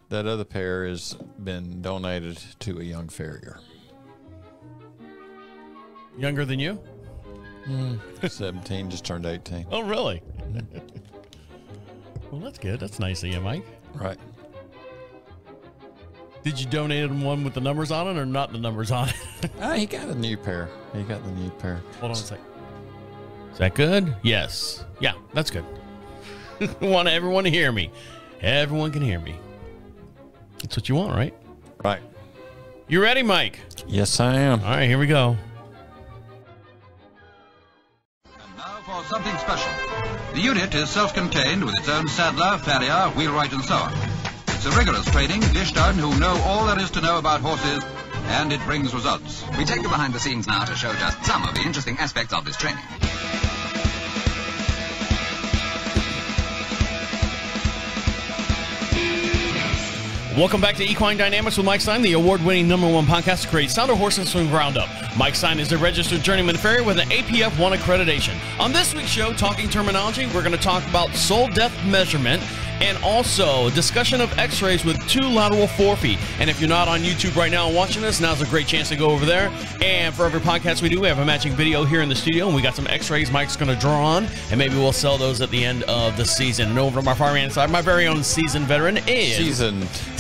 That other pair has been donated to a young farrier. Younger than you? 17, just turned 18. Oh, really? Well, that's good. That's nice of you, Mike. Right. Did you donate him one with the numbers on it or not the numbers on it? He got a new pair. He got the new pair. Hold on a sec. Is that good? Yes. Yeah, that's good. I want everyone to hear me. Everyone can hear me. That's what you want, right? Right. You ready, Mike? Yes, I am. All right, here we go. And now for something special. The unit is self-contained with its own saddler, farrier, wheelwright and so on. It's a rigorous training, dished out who know all there is to know about horses, and it brings results. We take you behind the scenes now to show just some of the interesting aspects of this training. Welcome back to Equine Dynamics with Mike Stine, the award-winning #1 podcast to create sounder horses from the ground up. Mike Stine is a registered journeyman farrier with an APF 1 accreditation. On this week's show, Talking Terminology, we're going to talk about soul depth measurement and also discussion of x-rays with 2 lateral forefeet. And if you're not on YouTube right now watching this, now's a great chance to go over there. And for every podcast we do, we have a matching video here in the studio, and we got some x-rays Mike's going to draw on, and maybe we'll sell those at the end of the season. And over to my far hand side, my very own seasoned veteran is...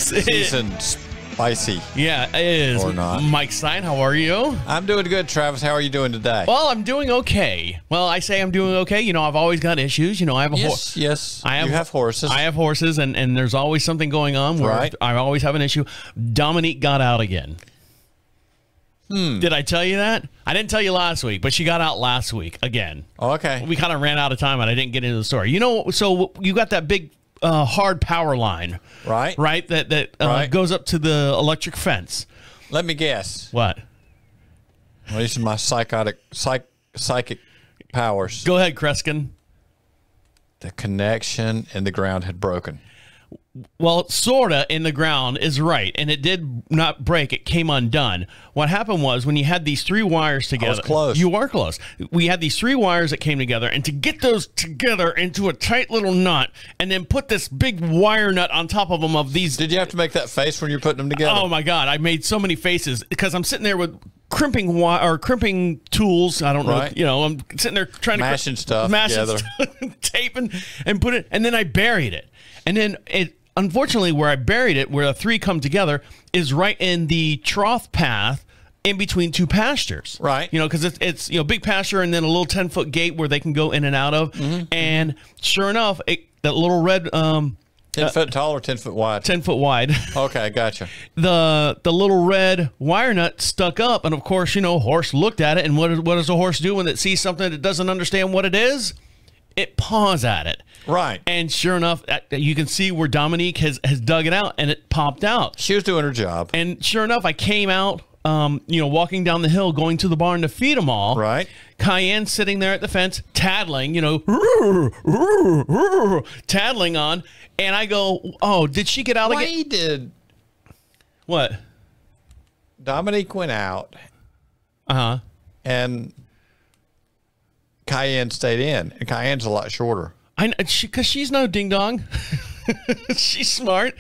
Seasoned spicy. Yeah, is or not. Mike Stine. How are you? I'm doing good, Travis. How are you doing today? Well, I'm doing okay. Well, I say I'm doing okay. You know, I've always got issues. You know, I have a horse. Yes, you have horses. I have horses, and there's always something going on where right. I always have an issue. Dominique got out again. Did I tell you that? I didn't tell you last week, but she got out last week again. Oh, okay. We kind of ran out of time, and I didn't get into the story. You know, so you got that big hard power line. Right. Right? That right. goes up to the electric fence. Let me guess. What? Well, these are my psychic powers. Go ahead, Kreskin. The connection in the ground had broken. Well, sorta in the ground is right, and it did not break. It came undone. What happened was when you had these 3 wires together. I was close. You are close. We had these 3 wires that came together, and to get those together into a tight little knot, and then put this big wire nut on top of them of these. Did you have to make that face when you're putting them together? Oh my God! I made so many faces because I'm sitting there with crimping wire or crimping tools. I don't know. Right. You know, I'm sitting there trying to mashing stuff together, taping, and put it, and then I buried it, and then it. Unfortunately, where I buried it, where the 3 come together, is right in the trough path in between 2 pastures. Right. You know, because it's you know, big pasture and then a little 10-foot gate where they can go in and out of. And sure enough, that little red 10 foot tall or 10 foot wide? 10 foot wide. Okay, gotcha. The little red wire nut stuck up, and of course, you know, horse looked at it, and what does a horse do when it sees something that doesn't understand what it is? It paws at it. Right. And sure enough, you can see where Dominique has dug it out, and it popped out. She was doing her job. And sure enough, I came out, you know, walking down the hill, going to the barn to feed them all. Right. Cayenne sitting there at the fence, tattling, you know, tattling on. And I go, oh, did she get out again? Why did... What? Dominique went out. Uh-huh. And Cayenne stayed in. And Cayenne's a lot shorter. Because she's no ding-dong. She's smart.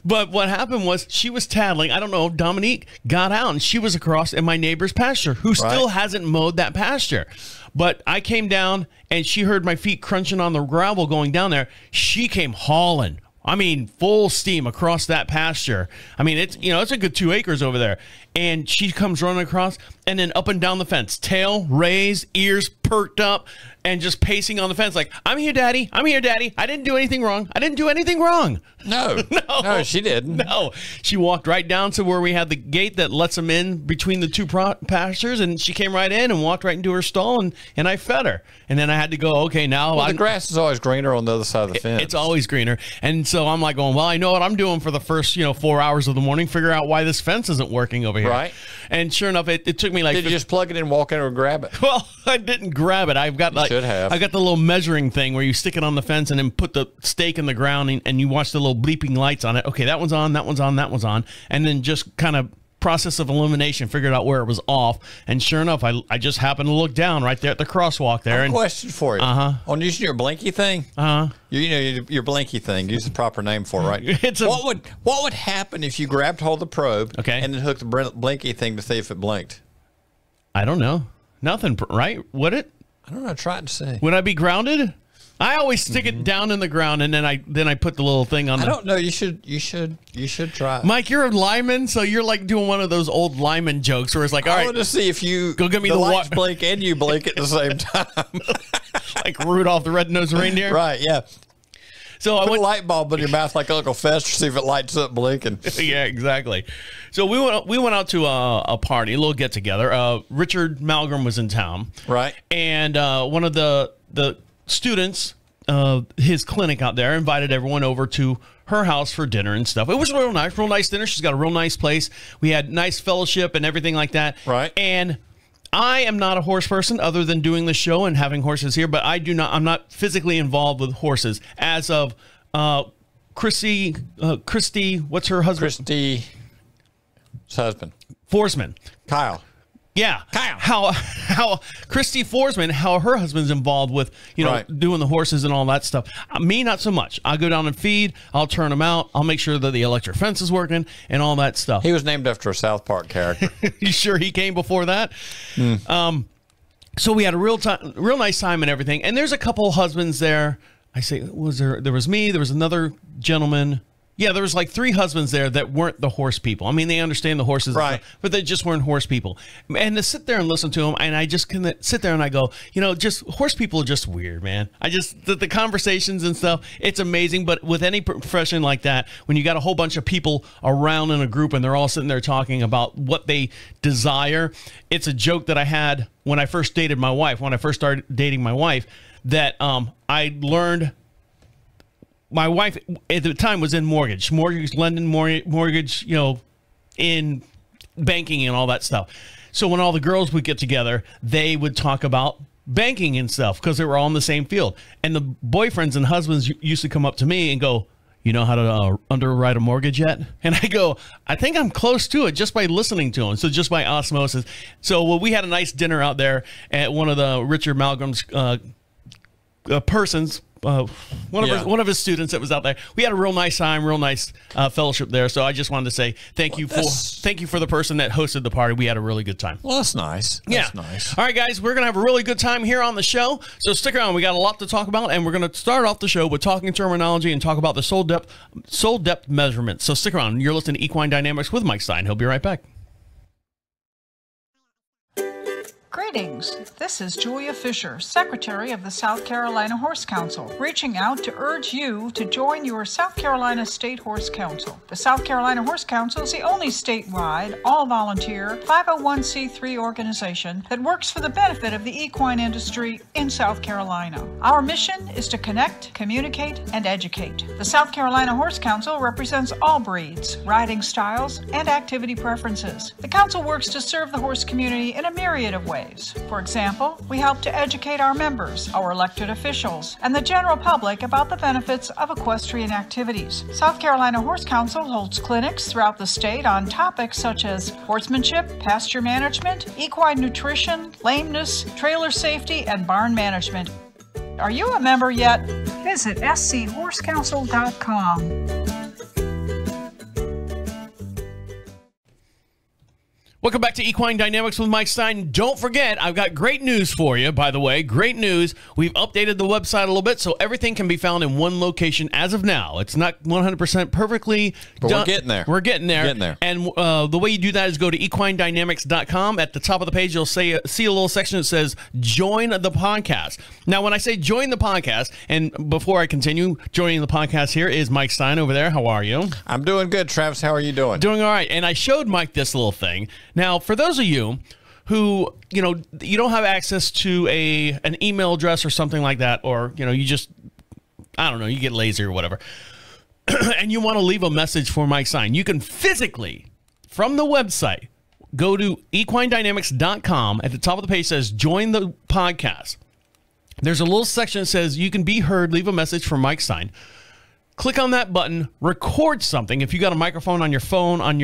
But what happened was she was tattling. I don't know. Dominique got out, and she was across in my neighbor's pasture, who still hasn't mowed that pasture. But I came down, and she heard my feet crunching on the gravel going down there. She came hauling. I mean, full steam across that pasture. I mean, it's, you know, it's a good 2 acres over there. And she comes running across and then up and down the fence, tail raised, ears perked up, and just pacing on the fence like, I'm here, Daddy. I'm here, Daddy. I didn't do anything wrong. I didn't do anything wrong. No. No, she didn't. No. She walked right down to where we had the gate that lets them in between the 2 pastures, and she came right in and walked right into her stall, and I fed her. And then I had to go, okay, now... Well, the grass is always greener on the other side of the fence. It's always greener. And so I'm like going, well, I know what I'm doing for the first, you know, 4 hours of the morning, figure out why this fence isn't working over here. Right. And sure enough, it took me like... Did you just plug it in, walk in, or grab it? Well, I didn't grab it. I've got like... Should have. I got the little measuring thing where you stick it on the fence and then put the stake in the ground, and you watch the little bleeping lights on it. Okay, that one's on, that one's on, that one's on. And then just kind of process of elimination, figured out where it was off, and sure enough, I just happened to look down right there at the crosswalk there. And question for you. On using your blinky thing. Your blinky thing. Use the proper name for it, right? What would happen if you grabbed hold of the probe, and then hooked the blinky thing to see if it blinked? I don't know. Nothing, right? Would it? I don't know. Try to say. Would I be grounded? I always stick it down in the ground, and then I put the little thing on. I don't know. You should try. Mike, you're a lineman, so you're like doing one of those old lineman jokes where it's like, all right, I want to see if you go get me the lights blink and you blink at the same time, like Rudolph the Red-Nosed Reindeer. Right? Yeah. So put a light bulb in your mouth like Uncle Fester, see if it lights up blinking. Yeah, exactly. So we went out to a party, a little get together. Richard Malgrim was in town, right? And one of the students, his clinic out there, invited everyone over to her house for dinner and stuff. It was real nice dinner. She's got a real nice place. We had nice fellowship and everything like that. Right. And I am not a horse person other than doing the show and having horses here, but I'm not physically involved with horses. As of Christy, what's her husband? Christy's husband. Forsman. Kyle. Yeah. Kyle. How Christy Forsman, how her husband's involved with, doing the horses and all that stuff. Me, not so much. I'll go down and feed. I'll turn them out. I'll make sure that the electric fence is working and all that stuff. He was named after a South Park character. You sure he came before that? So we had a real nice time and everything. And there's a couple husbands there. I say, there was me, there was another gentleman. Yeah, there was like 3 husbands there that weren't the horse people. I mean, they understand the horses, right? But they just weren't horse people. And to sit there and listen to them, and I just can sit there and I go, just horse people are just weird, man. The conversations and stuff, it's amazing. But with any profession like that, when you got a whole bunch of people around in a group and they're all sitting there talking about what they desire, it's a joke that I had when I first dated my wife. When I first started dating my wife, that I learned. My wife at the time was in mortgage lending, mortgage, in banking and all that stuff. So when all the girls would get together, they would talk about banking and stuff because they were all in the same field. And the boyfriends and husbands used to come up to me and go, "You know how to underwrite a mortgage yet?" And I go, "I think I'm close to it just by listening to them." So just by osmosis. So we had a nice dinner out there at one of the Richard Malgrim's persons. One of his students that was out there. We had a real nice time, real nice fellowship there. So I just wanted to say thank you for the person that hosted the party. We had a really good time. Well, that's nice. That's nice. All right, guys, we're gonna have a really good time here on the show. So stick around. We got a lot to talk about, and we're gonna start off the show with talking terminology and talk about the soul depth measurement. So stick around. You're listening to Equine Dynamics with Mike Stine. He'll be right back. Greetings. This is Julia Fisher, Secretary of the South Carolina Horse Council, reaching out to urge you to join your South Carolina State Horse Council. The South Carolina Horse Council is the only statewide, all-volunteer, 501c3 organization that works for the benefit of the equine industry in South Carolina. Our mission is to connect, communicate, and educate. The South Carolina Horse Council represents all breeds, riding styles, and activity preferences. The council works to serve the horse community in a myriad of ways. For example, we help to educate our members, our elected officials, and the general public about the benefits of equestrian activities. South Carolina Horse Council holds clinics throughout the state on topics such as horsemanship, pasture management, equine nutrition, lameness, trailer safety, and barn management. Are you a member yet? Visit schhorsecouncil.com. Welcome back to Equine Dynamics with Mike Stine. Don't forget, I've got great news for you, by the way. Great news. We've updated the website a little bit, so everything can be found in one location as of now. It's not 100% perfectly done. We're getting there. We're getting there. And the way you do that is go to equinedynamics.com. At the top of the page, you'll see a little section that says, Join the Podcast. Now, when I say join the podcast, and before I continue, joining the podcast here is Mike Stine over there. How are you? I'm doing good, Travis. How are you doing? Doing all right. And I showed Mike this little thing. Now, for those of you who, you don't have access to an email address or something like that, or, you just, I don't know, you get lazy or whatever, and you want to leave a message for Mike Stine, you can physically, from the website, go to equinedynamics.com. At the top of the page says, Join the Podcast. There's a little section that says, you can be heard, leave a message for Mike Stine. click on that button, record something. If you got a microphone on your phone, on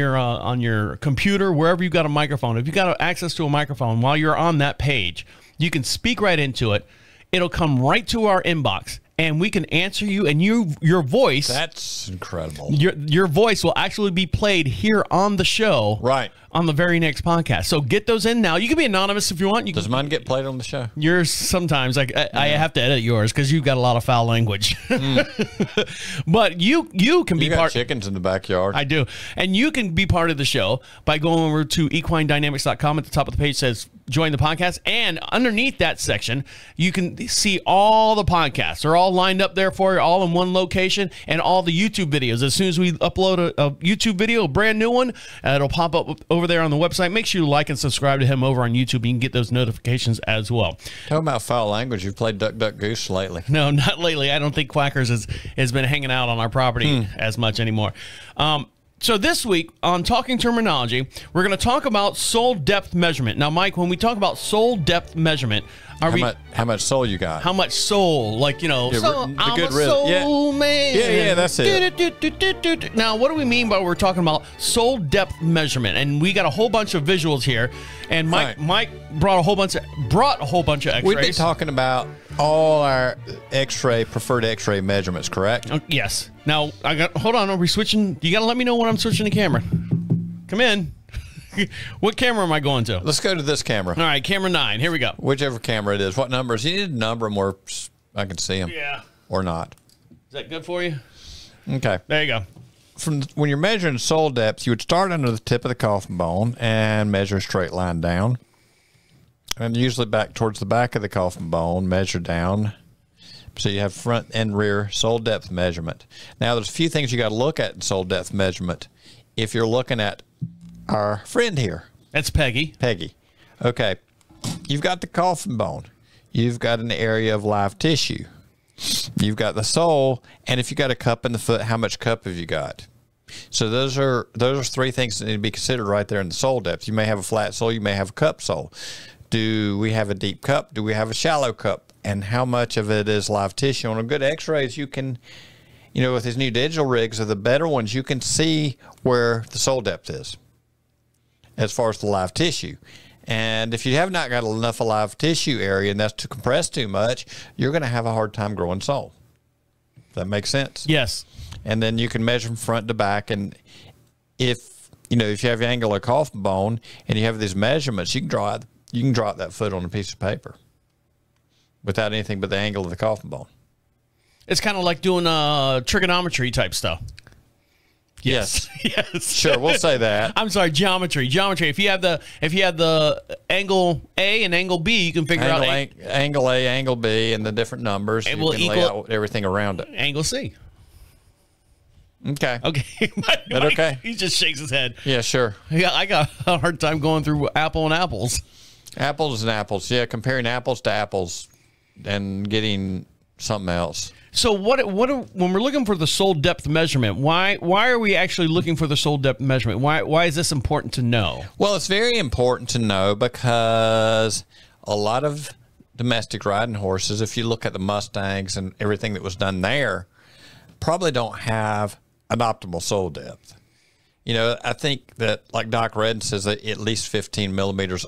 your computer, wherever you got a microphone, if you got access to a microphone while you're on that page, you can speak right into it. It'll come right to our inbox, and we can answer you, and your voice. That's incredible. Your voice will actually be played here on the show. Right. On the very next podcast. So get those in now. You can be anonymous if you want. Does mine get played on the show? Yours sometimes. I have to edit yours because you've got a lot of foul language. But you can be part. Chickens in the backyard. I do. And you can be part of the show by going over to equinedynamics.com. At the top of the page says join the podcast. And underneath that section, you can see all the podcasts. They're all lined up there for you, all in one location, and all the YouTube videos. As soon as we upload a YouTube video, a brand new one, it'll pop up over there on the website. Make sure you like and subscribe to him over on YouTube. You can get those notifications as well. Talking about foul language, you've played Duck, Duck, Goose lately. No, not lately. I don't think Quackers has been hanging out on our property as much anymore. So this week on Talking Terminology, we're going to talk about sole depth measurement. Now, Mike, when we talk about sole depth measurement, how much soul you got? How much soul? Like, you know, the good soul man. Yeah, that's it. Now, what do we mean by we're talking about sole depth measurement? And we got a whole bunch of visuals here. And Mike brought a whole bunch of X-rays. We've been talking about all our preferred X-ray measurements, correct? Yes. Now, hold on. Are we switching? You got to let me know when I'm switching the camera. Come in. What camera am I going to? Let's go to this camera. All right, camera 9. Here we go. Whichever camera it is. What numbers? You need to number them where I can see them. Yeah. Or not. Is that good for you? Okay. There you go. When you're measuring sole depth, you would start under the tip of the coffin bone and measure a straight line down. And usually back towards the back of the coffin bone, measure down. So you have front and rear sole depth measurement. Now, there's a few things you got to look at in sole depth measurement. If you're looking at our friend here. That's Peggy. Peggy. Okay. You've got the coffin bone. You've got an area of live tissue. You've got the sole, and if you got a cup in the foot, how much cup have you got? So those are 3 things that need to be considered right there in the sole depth. You may have a flat sole. You may have a cup sole. Do we have a deep cup? Do we have a shallow cup? And how much of it is live tissue? On a good X-rays, you can, with these new digital rigs or the better ones, you can see where the sole depth is as far as the live tissue. And if you have not got enough live tissue area and that's to compress too much, you're going to have a hard time growing sole. Does that make sense? Yes. And then you can measure from front to back. And if you have your angular coffin bone and you have these measurements, you can draw out that foot on a piece of paper without anything but the angle of the coffin bone. It's kind of like doing trigonometry type stuff. Yes. Yes. Sure, we'll say that. I'm sorry, geometry. If you have the angle A and angle B, you can figure out angle A, angle B, and the different numbers. It you can lay out everything around it. Angle C. Okay. Okay. Okay? He just shakes his head. Yeah, sure. Yeah, I got a hard time going through apple and apples. Apples and apples. Yeah, comparing apples to apples and getting something else. So when we're looking for the sole depth measurement, why are we actually looking for the sole depth measurement? Why is this important to know? Well, it's very important to know because a lot of domestic riding horses, if you look at the Mustangs and everything that was done there, probably don't have an optimal sole depth. I think that, like Doc Redden says, that at least 15 millimeters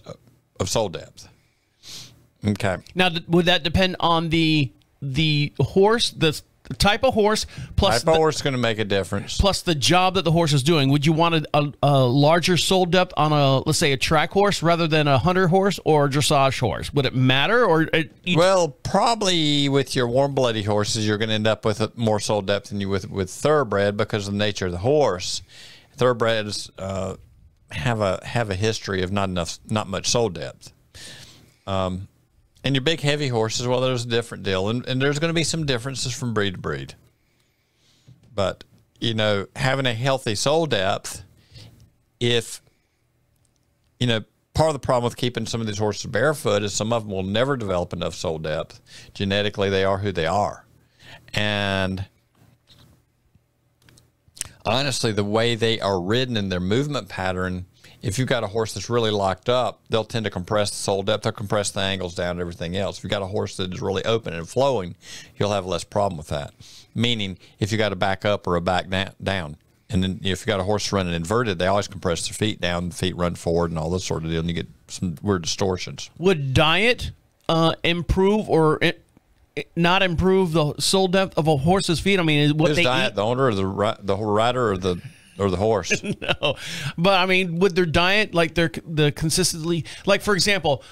of sole depth. Okay. Now, would that depend on the horse, the type of horse, plus type of horse is going to make a difference. Plus the job that the horse is doing. Would you want a larger sole depth on let's say a track horse rather than a hunter horse or a dressage horse? Would it matter? Well, probably with your warm bloody horses, you're going to end up with more sole depth than you with thoroughbred because of the nature of the horse. Thoroughbreds have a history of not much sole depth. And your big heavy horses, well, there's a different deal. And there's going to be some differences from breed to breed. But, having a healthy sole depth, part of the problem with keeping some of these horses barefoot is some of them will never develop enough sole depth. Genetically, they are who they are. And honestly, the way they are ridden and their movement pattern if you've got a horse that's really locked up, they'll tend to compress the sole depth. They'll compress the angles down and everything else. If you've got a horse that is really open and flowing, you'll have less problem with that. Meaning, if you got a back up or a back down, and then if you got a horse running inverted, they always compress their feet down, the feet run forward, and all this sort of deal, and you get some weird distortions. Would diet improve or not improve the sole depth of a horse's feet? I mean, what they diet, eat? the owner or the rider or the horse? No, but I mean, would their diet, like the consistently, like for example,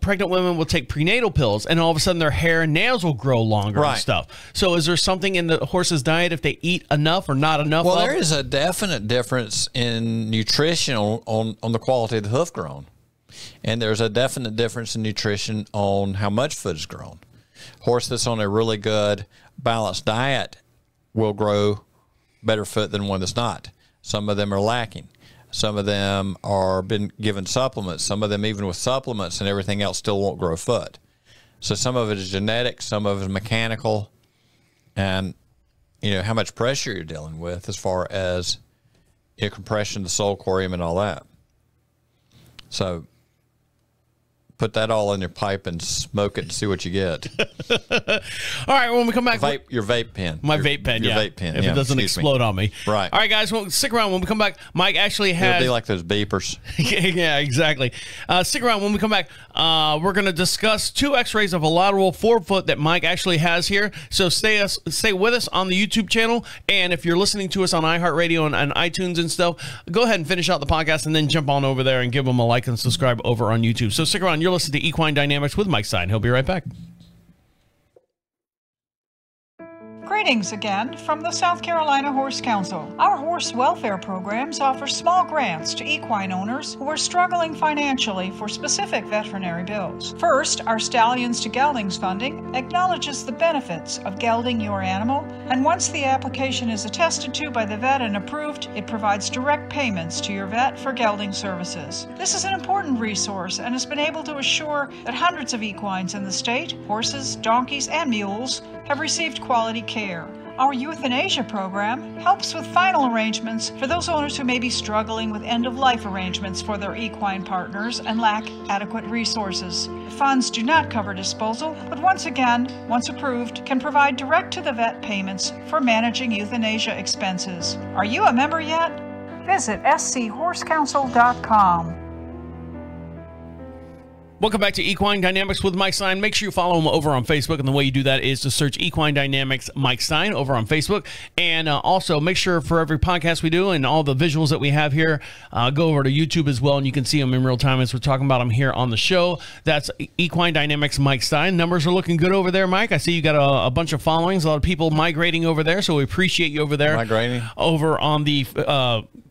pregnant women will take prenatal pills, and all of a sudden their hair and nails will grow longer and stuff. So, is there something in the horse's diet if they eat enough or not enough? Well, there is a definite difference in nutrition on the quality of the hoof grown, and there's a definite difference in nutrition on how much foot is grown. Horse that's on a really good balanced diet will grow better foot than one that's not. Some of them are lacking. Some of them are been given supplements. Some of them, even with supplements and everything else, still won't grow foot. So some of it is genetic, some of it is mechanical, and how much pressure you're dealing with as far as compression, the sole corium, and all that. So put that all in your pipe and smoke it and see what you get. All right, when we come back, your vape pen. My vape pen, your vape pen. If it doesn't explode on me. Right. All right, guys, stick around. When we come back, Mike actually has... It'll be like those beepers. Yeah, exactly. Stick around. When we come back, we're going to discuss 2 x-rays of a lateral forefoot that Mike actually has here. So stay with us on the YouTube channel. And if you're listening to us on iHeartRadio and iTunes and stuff, go ahead and finish out the podcast and then jump on over there and give them a like and subscribe over on YouTube. So stick around. You're listening to Equine Dynamics with Mike Stine. He'll be right back. Greetings again from the South Carolina Horse Council. Our horse welfare programs offer small grants to equine owners who are struggling financially for specific veterinary bills. First, our Stallions to Geldings funding acknowledges the benefits of gelding your animal, and once the application is attested to by the vet and approved, it provides direct payments to your vet for gelding services. This is an important resource and has been able to assure that hundreds of equines in the state, horses, donkeys, and mules, have received quality care. Our euthanasia program helps with final arrangements for those owners who may be struggling with end-of-life arrangements for their equine partners and lack adequate resources. The funds do not cover disposal, but once approved, can provide direct-to-the-vet payments for managing euthanasia expenses. Are you a member yet? Visit schhorsecouncil.com. Welcome back to Equine Dynamics with Mike Stine. Make sure you follow him over on Facebook, and the way you do that is to search Equine Dynamics Mike Stine over on Facebook. And also make sure for every podcast we do and all the visuals that we have here, go over to YouTube as well, and you can see them in real time as we're talking about them here on the show. That's Equine Dynamics Mike Stine. Numbers are looking good over there, Mike. I see you got a bunch of followings, a lot of people migrating over there, so we appreciate you over there. Migrating. Over on the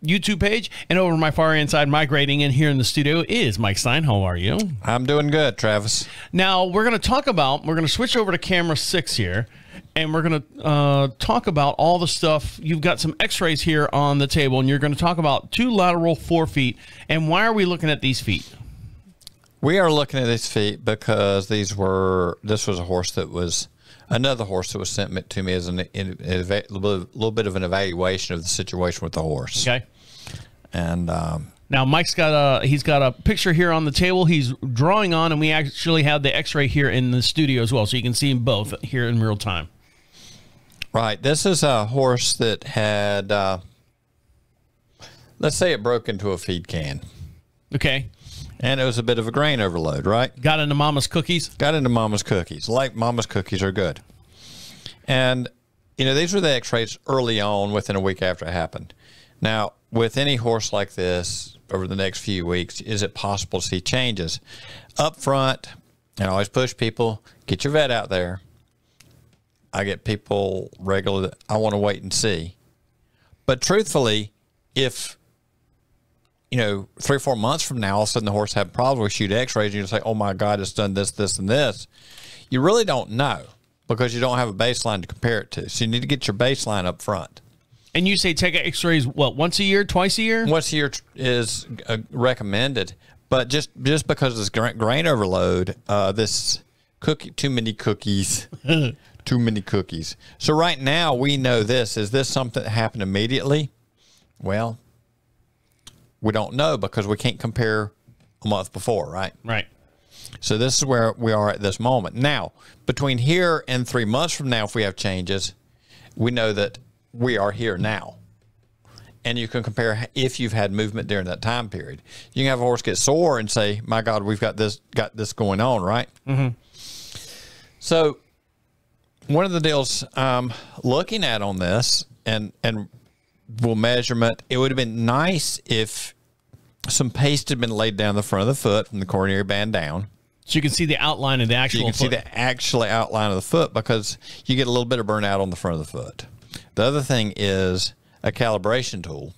YouTube page, and over my far hand side, migrating in here in the studio is Mike Stine. How are you? I'm doing good, Travis. Now, we're going to switch over to camera 6 here, and we're going to talk about all the stuff. You've got some x-rays here on the table, and you're going to talk about 2 lateral forefeet. And why are we looking at these feet? We are looking at these feet because this was a horse that was another horse that was sent to me as a little bit of an evaluation of the situation with the horse. Okay. And now Mike's got a picture here on the table he's drawing on, and we actually have the x-ray here in the studio as well, so you can see them both here in real time. Right. This is a horse that had, let's say it broke into a feed can. Okay. And it was a bit of a grain overload, right? Got into Mama's cookies? Got into Mama's cookies. Like Mama's cookies are good. And, these were the x-rays early on, within a week after it happened. Now, with any horse like this, over the next few weeks, is it possible to see changes? Up front, and I always push people, get your vet out there. I get people regularly, I want to wait and see. But truthfully, if 3 or 4 months from now, all of a sudden the horse had problems, we shoot x-rays, and you say, oh my God, it's done this, this, and this. You really don't know because you don't have a baseline to compare it to. So you need to get your baseline up front. And you say take x-rays, what, once a year, twice a year? Once a year is recommended. But just because of this grain overload, this too many cookies. Too many cookies. So right now we know this. Is this something that happened immediately? Well, we don't know because we can't compare a month before, right? Right. So this is where we are at this moment. Now, between here and 3 months from now, if we have changes, we know that we are here now. And you can compare if you've had movement during that time period. You can have a horse get sore and say, my God, we've got this going on, right? Mm-hmm. So one of the deals I'm looking at on this, and we'll measurement, it would have been nice if some paste had been laid down the front of the foot from the coronary band down. So you can see the outline of the actual foot. You can see the actual outline of the foot because you get a little bit of burnout on the front of the foot. The other thing is a calibration tool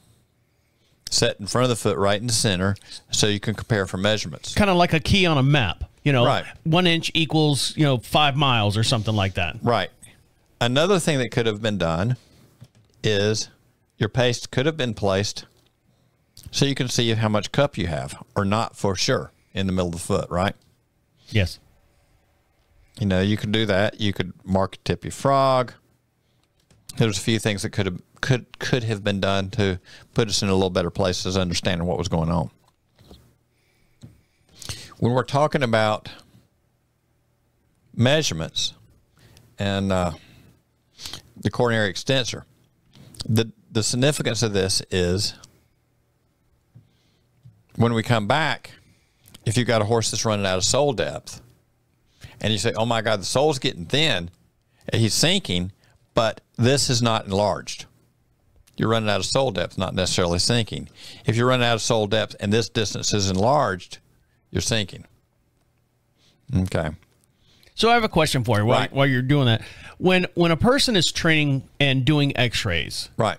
set in front of the foot right in the center so you can compare for measurements. Kind of like a key on a map. You know, right. 1 inch equals, 5 miles or something like that. Right. Another thing that could have been done is your paste could have been placed so you can see how much cup you have or not for sure in the middle of the foot, right? Yes. You could do that. You could mark a tippy frog. There's a few things that could have been done to put us in a little better place as understanding what was going on. When we're talking about measurements and the coronary extensor, the significance of this is when we come back, if you've got a horse that's running out of sole depth and you say, oh my God, the sole's getting thin, he's sinking, but this is not enlarged. You're running out of sole depth, not necessarily sinking. If you're running out of sole depth and this distance is enlarged, you're sinking. Okay. So I have a question for you while you're doing that. When a person is training and doing x-rays. Right.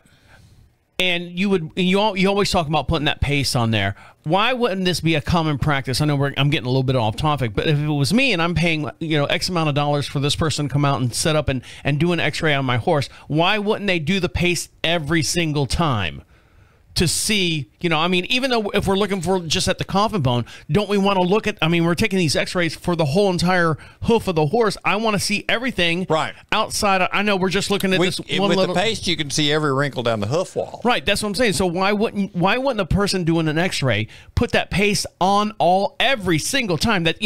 And you always talk about putting that pace on there. Why wouldn't this be a common practice? I know I'm getting a little bit off topic, but if it was me and I'm paying X amount of dollars for this person to come out and set up and do an x-ray on my horse, why wouldn't they do the pace every single time? To see, even though if we're looking for just at the coffin bone, don't we want to look at, we're taking these x-rays for the whole entire hoof of the horse. I want to see everything outside. I know we're just looking at this one with little... the paste, you can see every wrinkle down the hoof wall. Right, that's what I'm saying. So why wouldn't a person doing an x-ray put that paste on every single time that,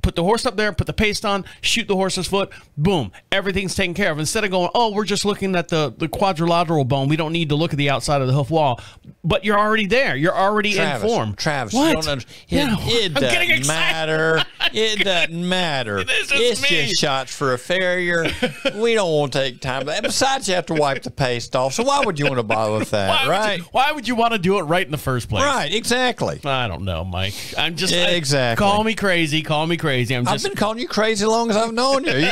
put the horse up there, put the paste on, shoot the horse's foot, boom, everything's taken care of. Instead of going, oh, we're just looking at the quadrilateral bone, we don't need to look at the outside of the hoof wall. But you're already there. You're already informed. Travis, what? You don't understand. It doesn't matter. It doesn't matter. It's just shots for a farrier. We don't want to take time. Besides, you have to wipe the paste off. So why would you want to bother with that, why would you want to do it right in the first place? Right, exactly. I don't know, Mike. I'm just... Exactly. Call me crazy. I've been calling you crazy as long as I've known you.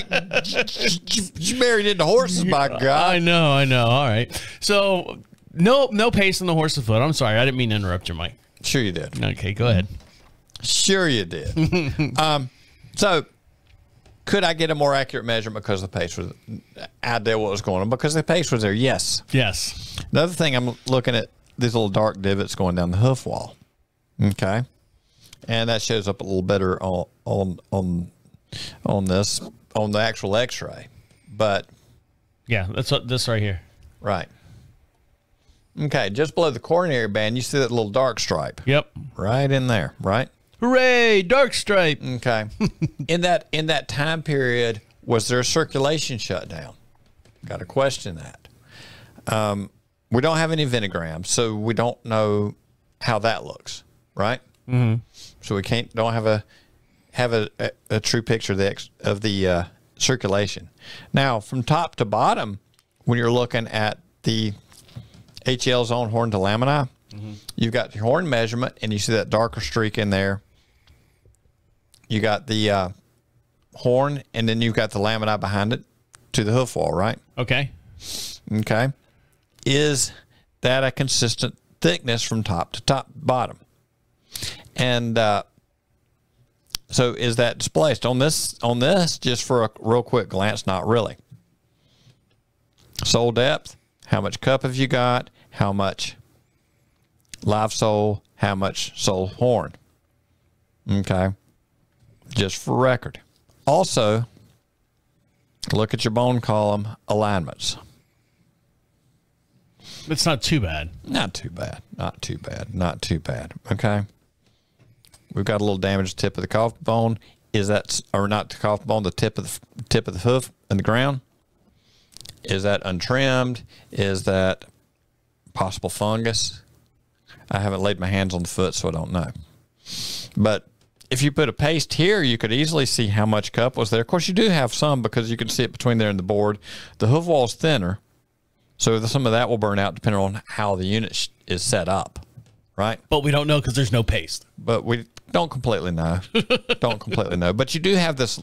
You married into horses, by God. I know. All right. So, no pace on the horse's foot. I'm sorry. I didn't mean to interrupt you, Mike. Sure you did. Okay, go ahead. Sure you did. So, could I get a more accurate measurement because the pace was... idea what was going on? Because the pace was there, yes. This. Another thing, I'm looking at these little dark divots going down the hoof wall. Okay. And that shows up a little better on the actual x-ray. But yeah, that's this right here. Right. Okay, just below the coronary band, you see that little dark stripe. Yep. Right in there, right? Hooray, dark stripe. Okay. in that time period, was there a circulation shutdown? Got to question that. We don't have any venograms, so we don't know how that looks, right? Mm-hmm. So we don't have a true picture of the circulation. Now, from top to bottom, when you're looking at the HL zone horn to lamina, you've got your horn measurement, and you see that darker streak in there. You got the horn, and then you've got the lamina behind it to the hoof wall, right? Okay. Okay. Is that a consistent thickness from top to bottom? And so is that displaced on this? Just for a real quick glance, not really. Sole depth, how much cup have you got? How much live sole? How much sole horn? Okay, just for record. Also, look at your bone column alignments. It's not too bad. Not too bad. Not too bad. Not too bad. Okay. We've got a little damaged tip of the collarbone. Is that, or not the collarbone, the tip of the hoof in the ground? Is that untrimmed? Is that possible fungus? I haven't laid my hands on the foot, so I don't know. But if you put a paste here, you could easily see how much cup was there. Of course, you do have some because you can see it between there and the board. The hoof wall is thinner, so some of that will burn out depending on how the unit is set up, right? But we don't know because there's no paste. But we don't completely know. Don't completely know. But you do have this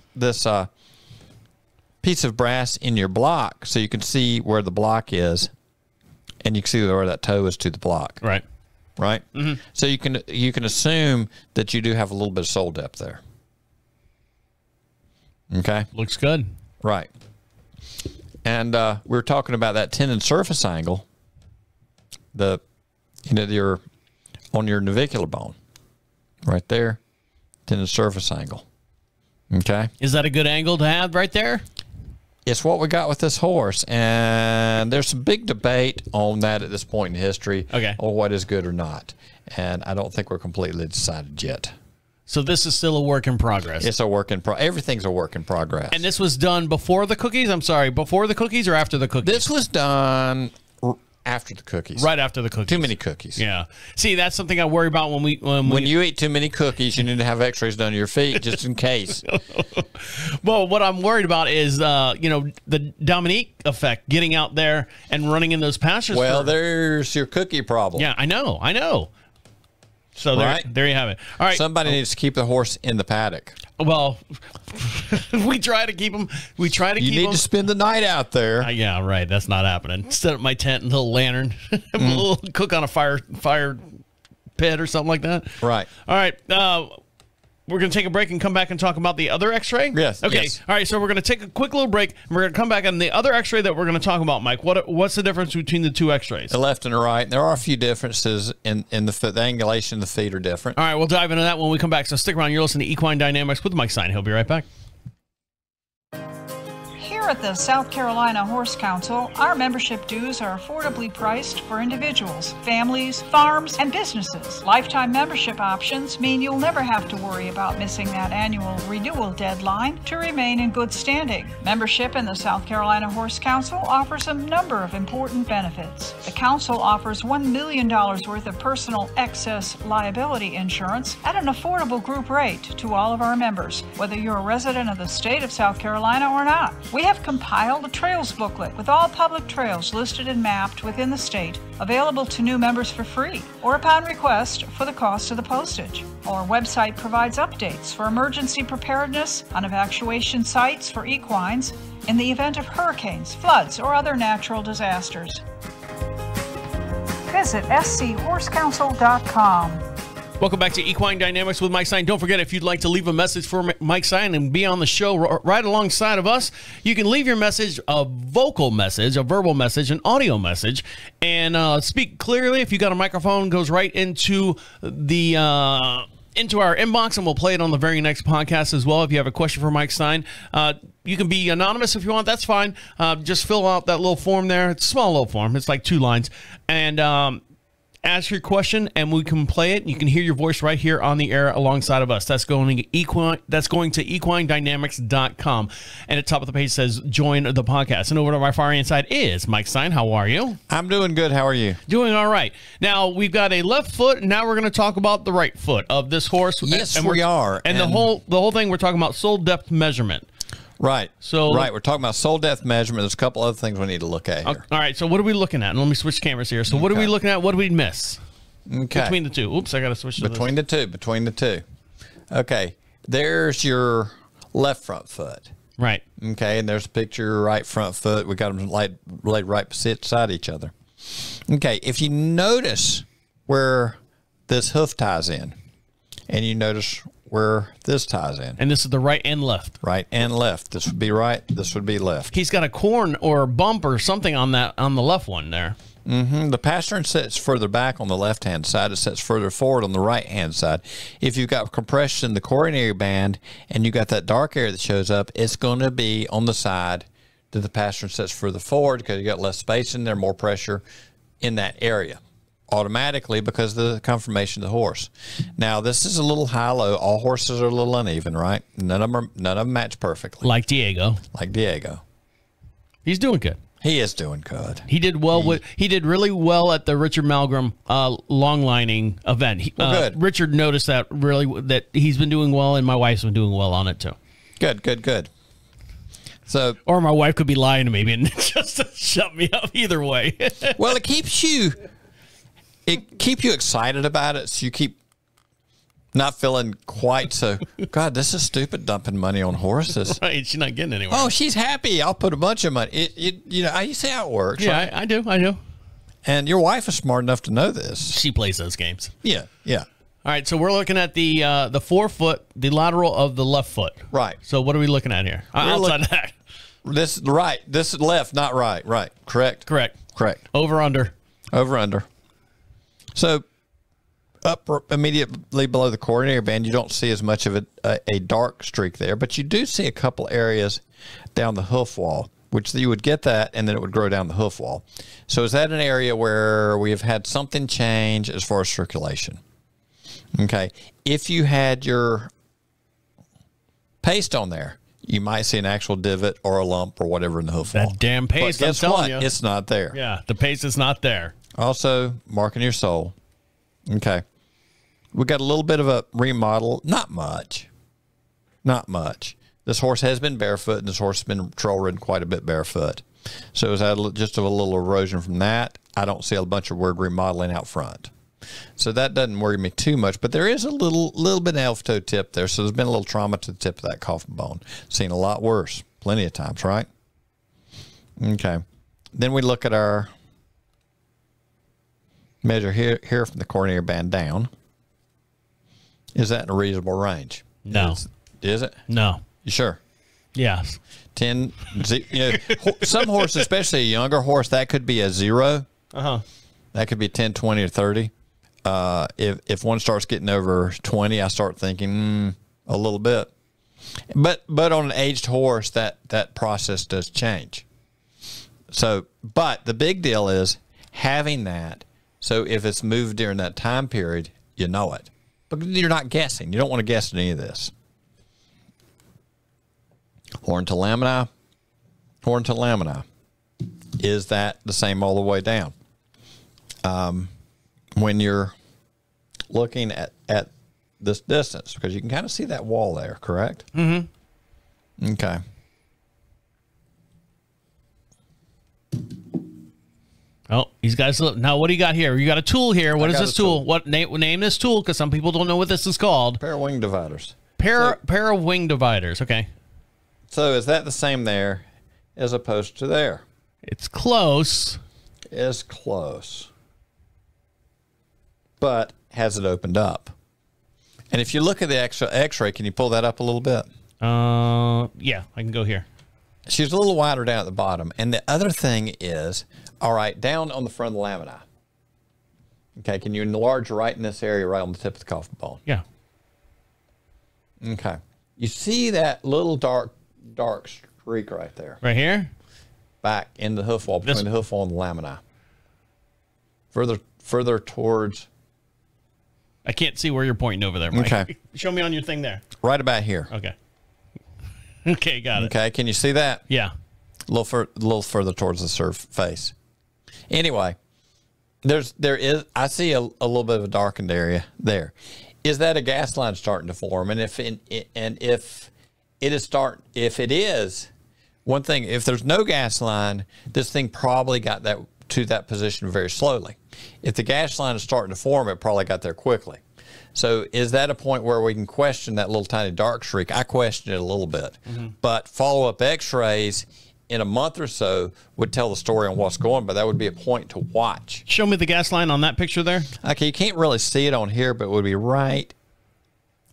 piece of brass in your block, so you can see where the block is, and you can see where that toe is to the block. Right. Right? Mm-hmm. So you can assume that you do have a little bit of sole depth there. Okay? Looks good. Right. And we were talking about that tendon surface angle, your on your navicular bone. Right there. Tendon surface angle. Okay? Is that a good angle to have right there? It's what we got with this horse, and there's some big debate on that at this point in history, on what is good or not, and I don't think we're completely decided yet. So this is still a work in progress. It's a work in progress. Everything's a work in progress. And this was done before the cookies? I'm sorry, before the cookies or after the cookies? This was done after the cookies. Right after the cookies. Too many cookies. Yeah. See, that's something I worry about when you eat too many cookies, you need to have x-rays done to your feet just in case. Well, what I'm worried about is, the Dominique effect, getting out there and running in those pastures. Well, there's your cookie problem. Yeah, I know. So there you have it. All right. Somebody needs to keep the horse in the paddock. Well, we try to keep them. You need to spend the night out there. Yeah, right. That's not happening. Set up my tent and a little lantern, a little cook on a fire pit or something like that. Right. All right. We're going to take a break and come back and talk about the other x-ray? Yes. Okay. Yes. All right, so we're going to take a quick little break, and we're going to come back on the other x-ray that we're going to talk about, Mike. What's the difference between the two x-rays? The left and the right. There are a few differences in the foot. The angulation of the feet are different. All right, we'll dive into that when we come back. So stick around. You're listening to Equine Dynamics with Mike Stine. He'll be right back. Here at the South Carolina Horse Council, our membership dues are affordably priced for individuals, families, farms, and businesses. Lifetime membership options mean you'll never have to worry about missing that annual renewal deadline to remain in good standing. Membership in the South Carolina Horse Council offers a number of important benefits. The council offers $1 million worth of personal excess liability insurance at an affordable group rate to all of our members, whether you're a resident of the state of South Carolina or not. We have compiled a trails booklet with all public trails listed and mapped within the state, available to new members for free or upon request for the cost of the postage. Our website provides updates for emergency preparedness on evacuation sites for equines in the event of hurricanes, floods, or other natural disasters. Visit schorsecouncil.com. Welcome back to Equine Dynamics with Mike Stine. Don't forget, if you'd like to leave a message for Mike Stine and be on the show right alongside of us, you can leave your message, a vocal message, a verbal message, an audio message, and speak clearly. If you got a microphone, goes right into the into our inbox, and we'll play it on the very next podcast as well. If you have a question for Mike Stine, you can be anonymous if you want. That's fine. Just fill out that little form there. It's a small little form. It's like 2 lines, and ask your question, and we can play it. You can hear your voice right here on the air alongside of us. That's going to equinedynamics.com. And at the top of the page says, join the podcast. And over to my far right side is Mike Stine. How are you? I'm doing good. How are you? Doing all right. Now, we've got a left foot, and now we're going to talk about the right foot of this horse. Yes, we are. And the whole thing, we're talking about sole depth measurement. Right. We're talking about sole depth measurement. There's a couple other things we need to look at here. All right. So what are we looking at? And let me switch cameras here. So what are we looking at? What do we miss? Okay. Between the two. Oops, I got to switch to Between the two. Okay. There's your left front foot. Right. Okay. And there's a picture of your right front foot. We got them laid right beside each other. Okay. If you notice where this hoof ties in, and you notice where this ties in. And this is the right and left. Right and left. This would be right. This would be left. He's got a corn or a bump or something on the left one there. The pastern sits further back on the left-hand side. It sits further forward on the right-hand side. If you've got compression in the coronary band and you got that dark area that shows up, it's going to be on the side that the pastern sits further forward because you got less space in there, more pressure in that area automatically because of the conformation of the horse. Now, this is a little high-low. All horses are a little uneven, right? None of them match perfectly. Like Diego. Like Diego. He's doing good. He is doing good. He did well. He did really well at the Richard Malgrim long lining event. Good. Richard noticed that he's been doing well, and my wife's been doing well on it too. Good. So, or my wife could be lying to me and just to shut me up. Either way. Well, it keeps you excited about it, so you keep not feeling quite so, God, this is stupid dumping money on horses. Right, she's not getting anywhere. Oh, she's happy. I'll put a bunch of money. You know, you see how it works. Yeah, right? I do. And your wife is smart enough to know this. She plays those games. Yeah. All right, so we're looking at the forefoot, the lateral of the left foot. Right. So what are we looking at here? Outside of that. This is right. This is left, not right. Right. Correct. Over, under. So up immediately below the coronary band, you don't see as much of a dark streak there, but you do see a couple areas down the hoof wall, which you would get that, and then it would grow down the hoof wall. So is that an area where we have had something change as far as circulation? Okay. If you had your paste on there, you might see an actual divot or a lump or whatever in the hoof wall. That damn paste, I'm telling you. It's not there. Yeah, the paste is not there. Also, marking your sole. Okay. We got a little bit of a remodel. Not much. This horse has been barefoot, and this horse has been trail ridden quite a bit barefoot. So is that just a little erosion from that? I don't see a bunch of weird remodeling out front. So that doesn't worry me too much, but there is a little bit of elf toe tip there. So there's been a little trauma to the tip of that coffin bone. Seen a lot worse. Plenty of times, right? Okay. Then we look at our measure here from the coronary band down. Is that in a reasonable range? No. Is it? No. You sure? Yes. 10. Some horses, especially a younger horse, that could be a 0. That could be 10, 20, or 30. If one starts getting over 20, I start thinking a little bit. But on an aged horse, that process does change. So, but the big deal is having that. So if it's moved during that time period, you know it. But you're not guessing. You don't want to guess at any of this. Horn to lamina. Is that the same all the way down? When you're looking at this distance, because you can kind of see that wall there, correct? Mm-hmm. Okay. Oh, he's got his, now what do you got here? You got a tool here. What is this tool? What name this tool? Because some people don't know what this is called. Pair of wing dividers. Pair of wing dividers. Okay. So is that the same there as opposed to there? It's close. It's close. But has it opened up? And if you look at the X-ray, can you pull that up a little bit? Yeah, I can go here. She's a little wider down at the bottom. And the other thing is, all right, down on the front of the lamina. Okay, can you enlarge right in this area, right on the tip of the coffin bone? Yeah. Okay. You see that little dark streak right there? Right here? Back in the hoof wall, between the hoof wall and the lamina. Further towards... I can't see where you're pointing over there, Mike. Okay. Show me on your thing there. Right about here. Okay. Okay, got it. Okay, can you see that? Yeah. A little further towards the surface. Anyway, I see a little bit of a darkened area there. Is that a gas line starting to form? And if it is, one thing, if there's no gas line, this thing probably got to that position very slowly. If the gas line is starting to form, it probably got there quickly. So is that a point where we can question that little tiny dark streak? I question it a little bit. Mm-hmm. But follow-up X-rays in a month or so would tell the story on what's going, but that would be a point to watch. Show me the gas line on that picture there. Okay, you can't really see it on here, but it would be right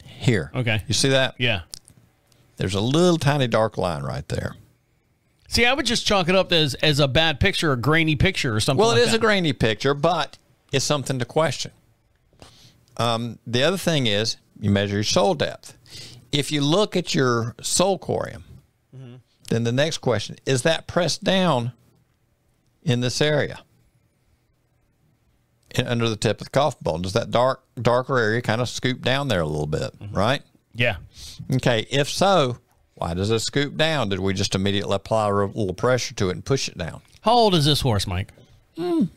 here. Okay. You see that? Yeah. There's a little tiny dark line right there. See, I would just chalk it up as a bad picture, a grainy picture or something like that. Well, it is a grainy picture, but it's something to question. The other thing is you measure your sole depth. If you look at your sole corium, then the next question, is that pressed down in this area? under the tip of the coffin bone. Does that darker area kind of scoop down there a little bit, right? Yeah. Okay, if so, why does it scoop down? Did we just immediately apply a little pressure to it and push it down? How old is this horse, Mike?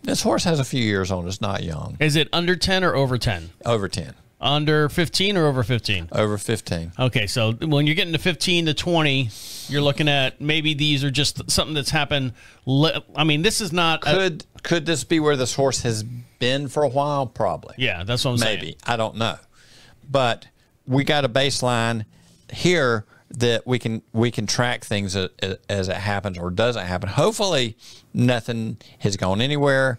This horse has a few years on it. It's not young. Is it under 10 or over 10? Over 10. Under 15 or over 15? Over 15. Okay, so when you're getting to 15 to 20, you're looking at maybe these are just something that's happened. I mean, this is not... Could this be where this horse has been for a while? Probably. Yeah, that's what I'm saying. Maybe. I don't know. But we got a baseline here that we can track things as it happens or doesn't happen. Hopefully, nothing has gone anywhere.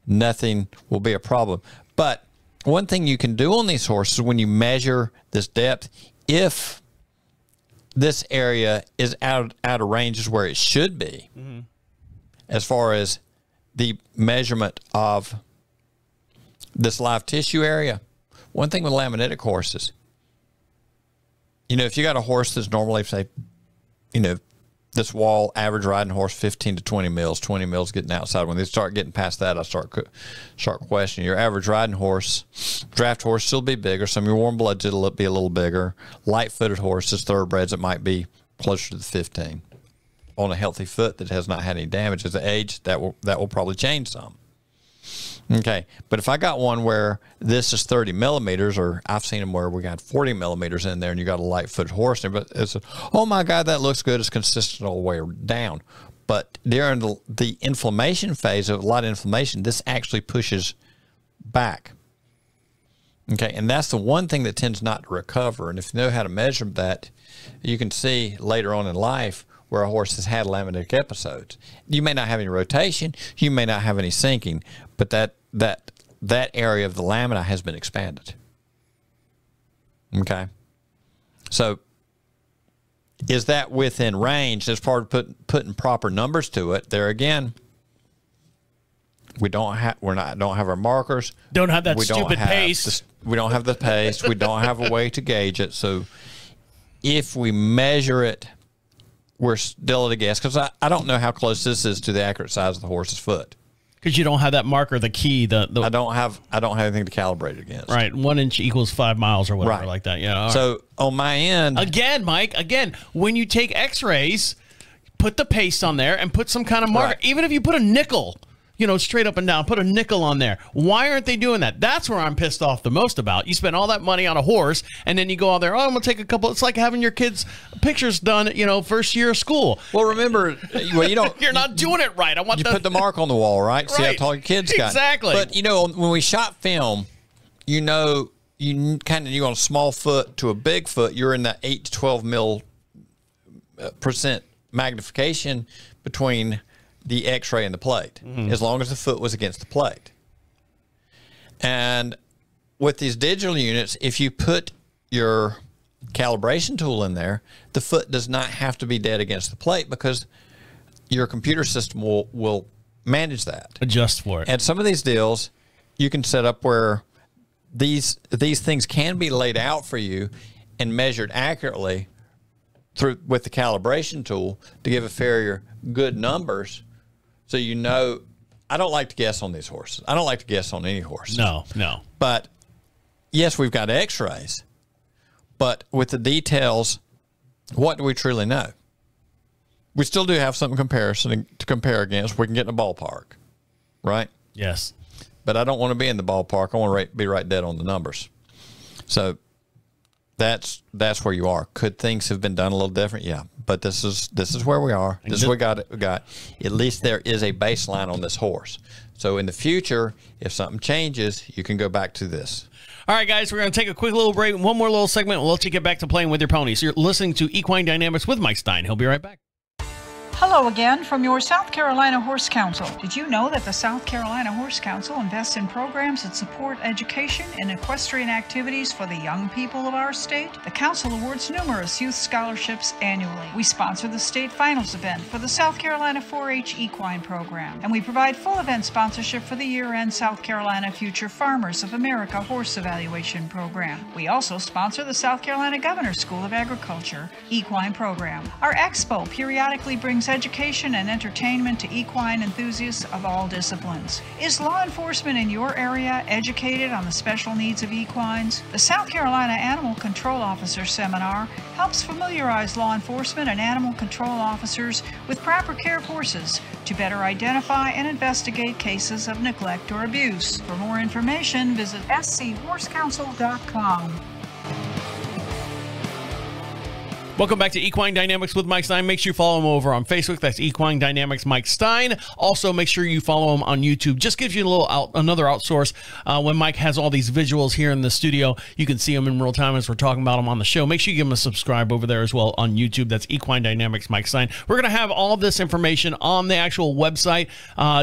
Nothing will be a problem. But one thing you can do on these horses when you measure this depth, if this area is out of range where it should be, as far as the measurement of this live tissue area, one thing with laminitic horses, you know, if you got a horse that's normally, say, you know, this wall average riding horse 15 to 20 mils, 20 mils getting outside. When they start getting past that, I start questioning your average riding horse. Draft horse still be bigger. Some of your warm bloods it'll be a little bigger. Light-footed horses, thoroughbreds, it might be closer to the 15. On a healthy foot that has not had any damage as it age, that will probably change some. Okay, but if I got one where this is 30 millimeters, or I've seen them where we got 40 millimeters in there, and you got a light-footed horse, but it's oh my God, that looks good. It's consistent all the way down. But during the inflammation phase of a lot of inflammation, this actually pushes back. Okay, and that's the one thing that tends not to recover. And if you know how to measure that, you can see later on in life where a horse has had laminitic episodes. You may not have any rotation, you may not have any sinking, but that area of the lamina has been expanded. Okay, so is that within range? As part of putting proper numbers to it, there again, we don't have our markers. Don't have that stupid pace. We don't have the pace. We don't have a way to gauge it. So if we measure it, we're still at a guess, because I don't know how close this is to the accurate size of the horse's foot. Because you don't have that marker, the key. I don't have anything to calibrate it against. Right, 1 inch equals 5 miles or whatever, like that. Yeah. So on my end, again, Mike, when you take X-rays, put the paste on there and put some kind of marker. Even if you put a nickel, you know, straight up and down, put a nickel on there. Why aren't they doing that? That's where I'm pissed off the most about. You spend all that money on a horse, and then you go out there, oh, I'm going to take a couple. It's like having your kids' pictures done, you know, first year of school. Well, remember, you don't. You're not doing it right. You put the mark on the wall, right? See how tall your kids got. Exactly. But, you know, when we shot film, you know, you on a small foot to a big foot, you're in that 8 to 12 % magnification between the X-ray and the plate, as long as the foot was against the plate. And with these digital units, if you put your calibration tool in there, the foot does not have to be dead against the plate, because your computer system will manage that. Adjust for it. And some of these deals, you can set up where these things can be laid out for you and measured accurately with the calibration tool to give a farrier good numbers. So, you know, I don't like to guess on these horses. I don't like to guess on any horses. No. But, yes, we've got X-rays. But with the details, what do we truly know? We still do have something to compare against. We can get in the ballpark, right? Yes. But I don't want to be in the ballpark. I want to be right dead on the numbers. So that's where you are. Could things have been done a little different? Yeah. But this is where we are. This is what we got. At least there is a baseline on this horse. So in the future, if something changes, you can go back to this. All right, guys, we're going to take a quick little break. One more little segment. We'll let you get back to playing with your ponies. You're listening to Equine Dynamics with Mike Stine. He'll be right back. Hello again from your South Carolina Horse Council. Did you know that the South Carolina Horse Council invests in programs that support education and equestrian activities for the young people of our state? The council awards numerous youth scholarships annually. We sponsor the state finals event for the South Carolina 4-H Equine program, and we provide full event sponsorship for the year-end South Carolina Future Farmers of America Horse Evaluation program. We also sponsor the South Carolina Governor's School of Agriculture Equine program. Our expo periodically brings education and entertainment to equine enthusiasts of all disciplines. Is law enforcement in your area educated on the special needs of equines? The South Carolina Animal Control Officer Seminar helps familiarize law enforcement and animal control officers with proper care of horses to better identify and investigate cases of neglect or abuse. For more information, visit schhorsecouncil.com. Welcome back to Equine Dynamics with Mike Stine. Make sure you follow him over on Facebook. That's Equine Dynamics Mike Stine. Also, make sure you follow him on YouTube. Just gives you a little another outsource. When Mike has all these visuals here in the studio, you can see them in real time as we're talking about them on the show. Make sure you give him a subscribe over there as well on YouTube. That's Equine Dynamics Mike Stine. We're going to have all this information on the actual website.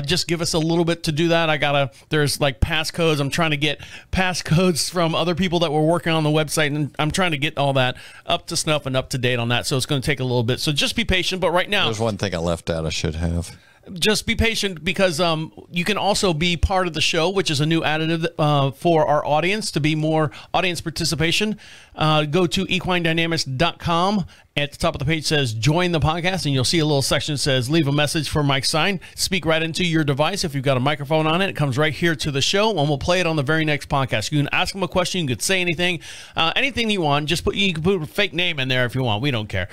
Just give us a little bit to do that. There's like passcodes. I'm trying to get passcodes from other people that were working on the website, and I'm trying to get all that up to snuff and up to date on that, so it's going to take a little bit. So just be patient. But right now, there's one thing I left out I should have. Just be patient, because you can also be part of the show, which is a new additive for our audience, to be more audience participation. Go to equinedynamics.com. At the top of the page says join the podcast, and you'll see a little section that says leave a message for Mike Stine. Speak right into your device. If you've got a microphone on it, it comes right here to the show, and we'll play it on the very next podcast. You can ask him a question. You can say anything, anything you want. You can put a fake name in there if you want. We don't care.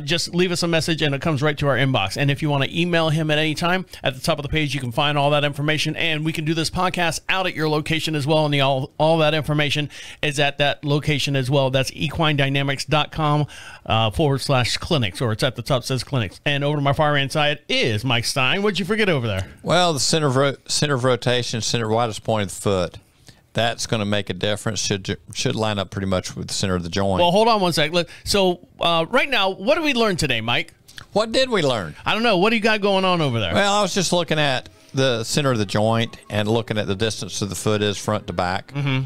Just leave us a message, and it comes right to our inbox. And if you want to email him at any time, at the top of the page, you can find all that information, and we can do this podcast out at your location as well, and all that information is at that location as well. That's equinedynamics.com /clinics, or it's at the top, says clinics. And over to my far hand side is Mike Stine. What'd you forget over there? Well, the center of rotation, center widest point of the foot. That's going to make a difference. Should line up pretty much with the center of the joint. Well, hold on one sec. So right now, what did we learn today, Mike? What did we learn? I don't know. What do you got going on over there? Well, I was just looking at the center of the joint and looking at the distance of the foot is front to back. Mm-hmm.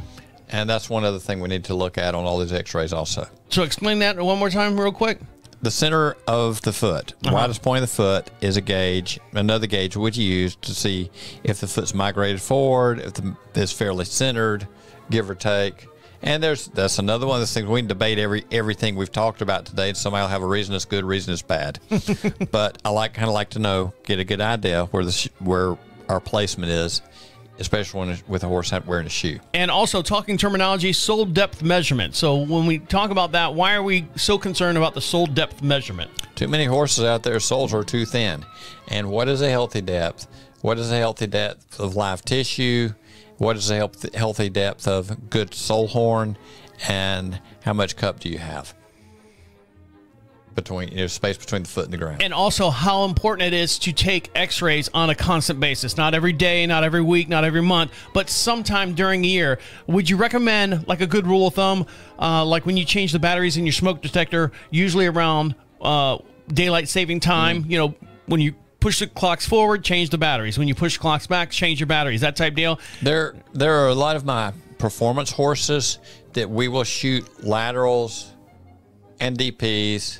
And that's one other thing we need to look at on all these x-rays also. So explain that one more time real quick. The center of the foot, the widest point of the foot, is a gauge, another gauge which you use to see if the foot's migrated forward, if it's fairly centered, give or take. And that's another one of those things. We can debate everything we've talked about today, and somebody will have a reason it's good, reason it's bad. But I kind of like to know, get a good idea where our placement is, especially with a horse wearing a shoe. And also, talking terminology, sole depth measurement. So when we talk about that, why are we so concerned about the sole depth measurement? Too many horses out there, soles are too thin. And what is a healthy depth? What is a healthy depth of live tissue? What is a healthy depth of good sole horn? And how much cup do you have? Space between the foot and the ground. And also how important it is to take x-rays on a constant basis. Not every day, not every week, not every month, but sometime during the year. Would you recommend, like a good rule of thumb, like when you change the batteries in your smoke detector, usually around daylight saving time, when you push the clocks forward, change the batteries. When you push the clocks back, change your batteries, that type deal? There are a lot of my performance horses that we will shoot laterals, NDPs,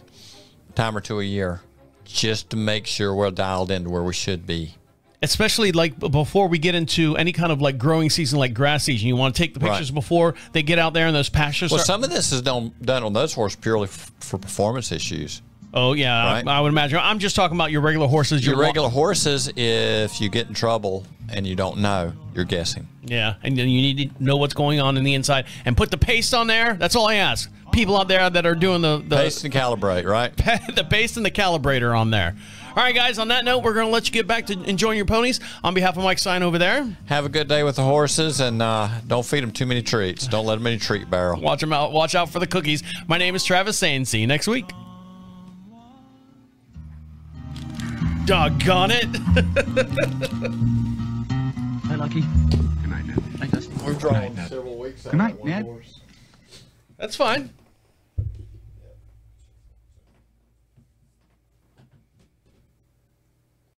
time or two a year, just to make sure we're dialed into where we should be. Especially like before we get into any kind of like growing season, like grass season. You want to take the pictures before they get out there in those pastures. Well, some of this is done on those horses purely for performance issues. Oh, yeah, right? I would imagine. I'm just talking about your regular horses. Your regular horses, if you get in trouble and you don't know, you're guessing. Yeah, and then you need to know what's going on in the inside. And put the paste on there. That's all I ask. People out there that are doing the paste and calibrate, right? The paste and the calibrator on there. All right, guys, on that note, we're going to let you get back to enjoying your ponies. On behalf of Mike Stine over there, have a good day with the horses, and don't feed them too many treats. Don't let them in a treat barrel. Watch them out. Watch out for the cookies. My name is Travis saying see you next week. Doggone it. Hi, Lucky. Good night, Ned. Hi, Dusty. We're drawing several weeks out. Good night, Ned. That's fine.